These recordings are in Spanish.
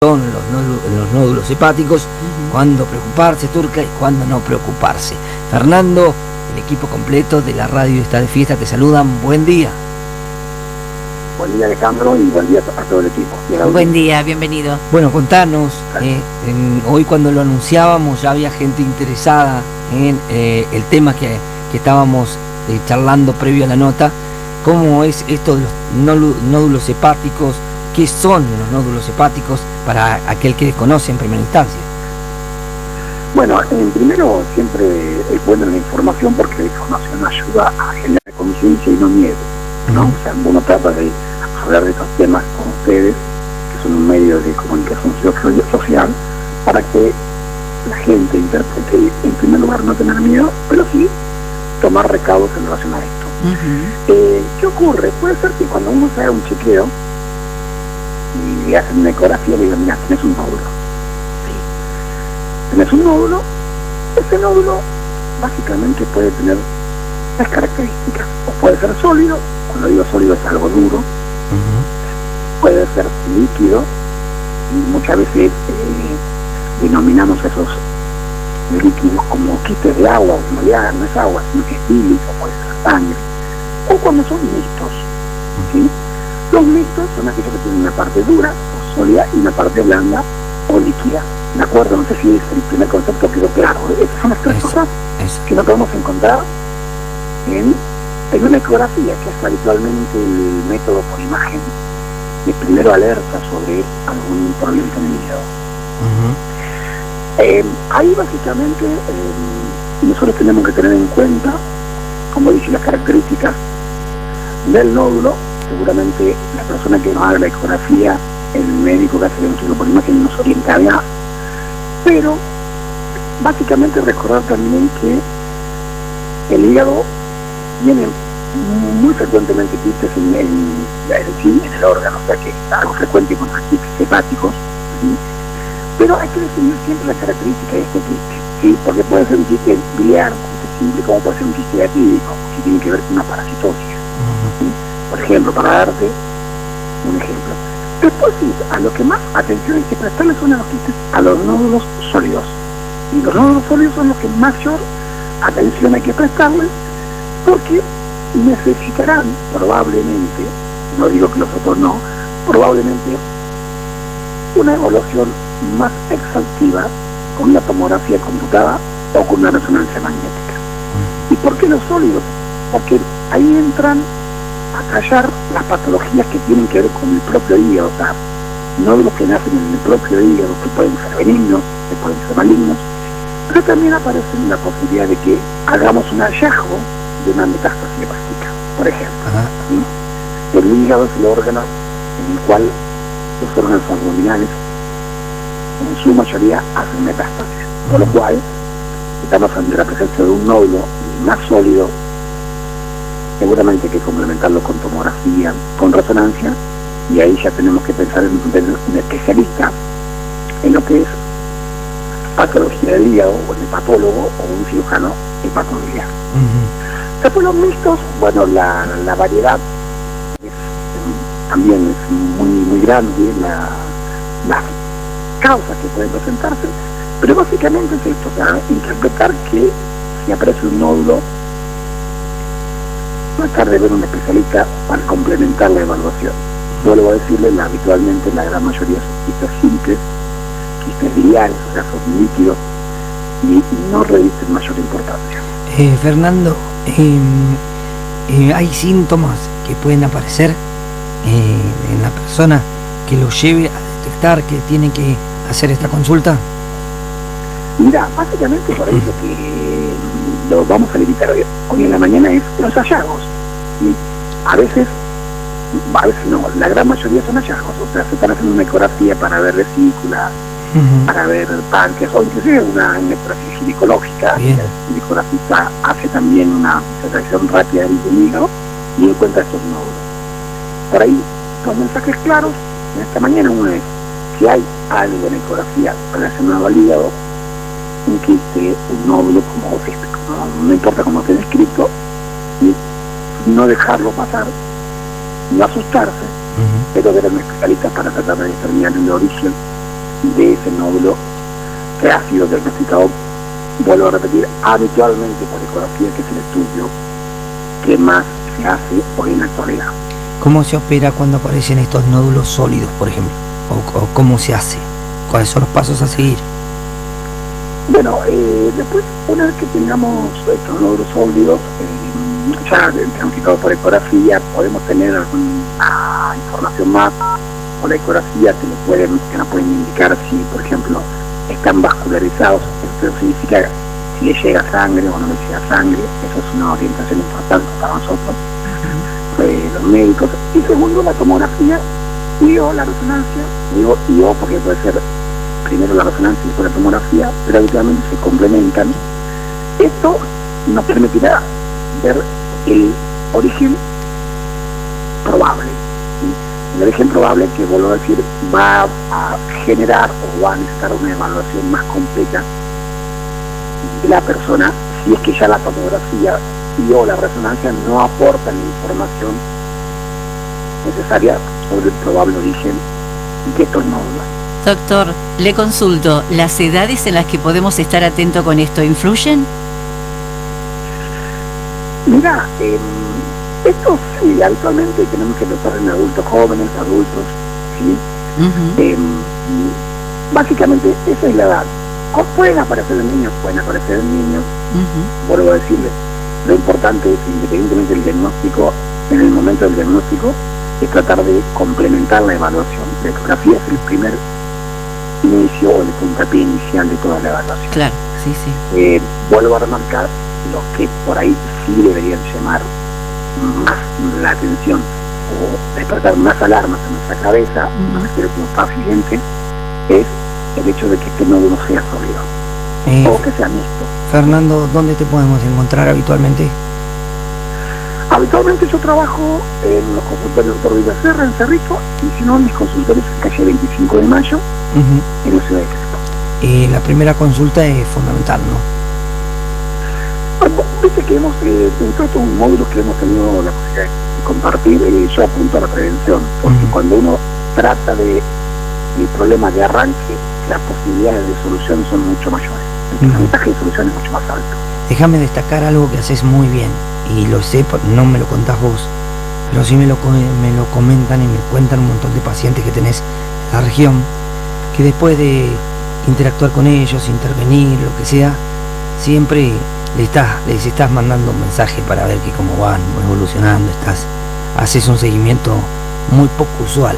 son los nódulos hepáticos, cuándo preocuparse, Turca, y cuándo no preocuparse. Fernando, el equipo completo de la radio está de fiesta, te saludan, buen día. Buen día, Alejandro, y buen día a todo el equipo. Buen día, bienvenido. Bueno, contanos, hoy cuando lo anunciábamos ya había gente interesada en el tema que estábamos charlando previo a la nota. ¿Cómo es esto de los nódulos hepáticos? ¿Qué son los nódulos hepáticos para aquel que desconoce en primera instancia? Bueno, primero siempre es buena la información porque la información ayuda a generar conciencia y no miedo, ¿no? O sea, uno trata de hablar de estos temas con ustedes, que son un medio de comunicación social, para que la gente interprete, en primer lugar, no tener miedo, pero sí tomar recaudos en relación a esto. ¿Qué ocurre? Puede ser que cuando uno se haga un chequeo y le hacen una ecografía, le digan, mira, tenés un nódulo. ¿Sí? Tenés un nódulo, ese nódulo básicamente puede tener tres características. O puede ser sólido, cuando digo sólido es algo duro, puede ser líquido, y muchas veces denominamos esos líquidos como quistes de agua, o en realidad no es agua, sino que es bilis, o puede ser sangre, o cuando son mixtos, ¿sí? Los mixtos son aquellos que tienen una parte dura o sólida y una parte blanda o líquida. ¿De acuerdo? No sé si es el primer concepto quedó claro. Esas son las tres cosas que no podemos encontrar en una ecografía, que es habitualmente el método por imagen que primero alerta sobre algún problema en el hígado. Ahí básicamente nosotros tenemos que tener en cuenta, como dije, las características del nódulo. Seguramente la persona que nos haga la ecografía, el médico que hace el estudio por imagen, nos orientará, pero básicamente recordar también que el hígado tiene muy frecuentemente quistes en el órgano, o sea que es algo frecuente con los quistes hepáticos, ¿sí? Pero hay que definir siempre la característica de este quiste, ¿sí? Porque puede ser un quiste biliar, un quiste simple, como puede ser un quiste diatídico, que tiene que ver con una parasitosis, ¿sí? Por ejemplo, para darte un ejemplo. Después sí, a lo que más atención hay que prestarle son a los quistes, a los nódulos sólidos. Y los nódulos sólidos son los que mayor atención hay que prestarles, porque necesitarán probablemente, no digo que los otros no, probablemente una evaluación más exhaustiva con una tomografía computada o con una resonancia magnética. ¿Y por qué los sólidos? Porque ahí entran a callar las patologías que tienen que ver con el propio hígado, o sea, nódulos que nacen en el propio hígado, que pueden ser benignos, que pueden ser malignos, pero también aparece la posibilidad de que hagamos un hallazgo de una metástasis hepática, por ejemplo. ¿Sí? El hígado es el órgano en el cual los órganos abdominales en su mayoría hacen metástasis, por lo cual estamos ante la presencia de un nódulo más sólido. Seguramente hay que complementarlo con tomografía, con resonancia, y ahí ya tenemos que pensar en un especialista en lo que es patología del hígado, o el hepatólogo, o un cirujano hepatobiliar. Después los mixtos, bueno, la variedad también es muy grande, las causas que pueden presentarse, pero básicamente es esto, o sea, interpretar que si aparece un nódulo, tratar de ver un especialista para complementar la evaluación. Vuelvo a decirle, habitualmente la gran mayoría son quistes simples, quistes biliares, o sea, son líquidos, y no revisten mayor importancia. Fernando, ¿hay síntomas que pueden aparecer en la persona que lo lleve a detectar que tiene que hacer esta consulta? Mira, básicamente por eso que lo vamos a limitar hoy en la mañana es los hallazgos. Y a veces no, la gran mayoría son hallazgos, o sea, se están haciendo una ecografía para ver vesícula, para ver páncreas, o inclusive una ecografía ginecológica. El ginecologista hace también una extracción rápida del hígado y encuentra estos nódulos. Por ahí, los mensajes claros en esta mañana: uno es, si hay algo en ecografía relacionado al hígado, un quiste, un nódulo, como no importa cómo esté descrito, y no dejarlo pasar, no asustarse, pero ver a un especialista para tratar de determinar el origen de ese nódulo que ha sido diagnosticado, vuelvo a repetir, habitualmente por ecografía, que es el estudio que más se hace hoy en la actualidad. ¿Cómo se opera cuando aparecen estos nódulos sólidos, por ejemplo? ¿O cómo se hace? ¿Cuáles son los pasos a seguir? Bueno, después, una vez que tengamos estos nódulos sólidos, ya diagnosticados por ecografía, podemos tener alguna información más. Por la ecografía que nos pueden indicar si, por ejemplo, están vascularizados. Eso significa si le llega sangre o no le llega sangre. Eso es una orientación importante para nosotros, los médicos. Y segundo, la tomografía y o la resonancia. Digo y o porque puede ser primero la resonancia y después la tomografía, pero habitualmente se complementan. Esto nos permitirá ver el origen probable. ¿Sí? El origen probable, que vuelvo a decir, va a generar o va a necesitar una evaluación más completa de la persona, si es que ya la tomografía y o la resonancia no aportan información necesaria sobre el probable origen de estos nódulos. Doctor, le consulto, ¿las edades en las que podemos estar atentos con esto influyen? Mira, esto sí, habitualmente tenemos que pensar en adultos jóvenes, adultos, ¿sí? Básicamente esa es la edad. Pueden aparecer en niños, vuelvo a decirles, lo importante es, independientemente del diagnóstico, en el momento del diagnóstico, es tratar de complementar la evaluación. La ecografía es el primer inicio o el puntapié inicial de toda la evaluación. Claro, sí, sí. Vuelvo a remarcar los que por ahí sí deberían llamar más la atención o despertar más alarmas en nuestra cabeza, no me quiero como paso siguiente, es el hecho de que este nódulo sea sólido o que sea mixto. Fernando, ¿dónde te podemos encontrar habitualmente? Habitualmente yo trabajo en los consultorios del Dr. Villacerra, en Cerrito, y si no, en mis consultorios en calle 25 de Mayo, en la ciudad de Crespo. La primera consulta es fundamental, ¿no? Bueno, viste que hemos, dentro de todos los módulos que hemos tenido la posibilidad de compartir, yo apunto a la prevención, porque cuando uno trata del problema de arranque, las posibilidades de solución son mucho mayores. El porcentaje de solución es mucho más alto. Déjame destacar algo que haces muy bien, y lo sé, no me lo contás vos, pero sí me lo comentan y me cuentan un montón de pacientes que tenés en la región, que después de interactuar con ellos, intervenir, lo que sea, siempre les estás mandando un mensaje para ver que cómo van evolucionando, haces un seguimiento muy poco usual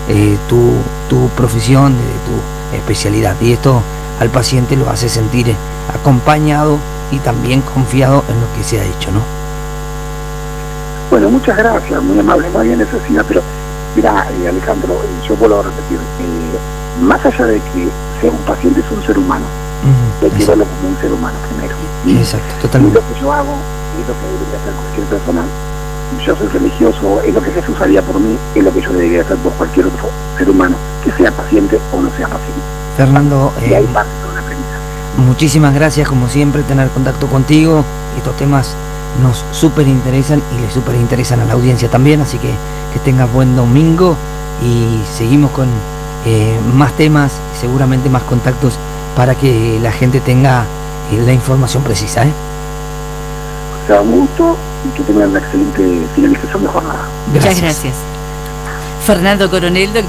desde tu profesión, desde tu especialidad, y esto al paciente lo hace sentir acompañado y también confiado en lo que se ha hecho, ¿no? Bueno, muchas gracias, muy amable, no había necesidad, pero mira, Alejandro, yo vuelvo a repetir, más allá de que sea un paciente, es un ser humano. Hay que verlo como un ser humano primero. Exacto, totalmente. Y lo que yo hago es lo que debería hacer cualquier persona. Yo soy religioso, es lo que Jesús haría por mí, es lo que yo debería hacer por cualquier otro ser humano, que sea paciente o no sea paciente. Fernando, y ahí parte toda la premisa. Muchísimas gracias, como siempre, tener contacto contigo. Estos temas nos súper interesan y les súper interesan a la audiencia también, así que tengas buen domingo y seguimos con más temas, seguramente más contactos para que la gente tenga la información precisa. O sea, un gusto y que tengan una excelente finalización de jornada. Muchas gracias. Fernando Coronel, doctor.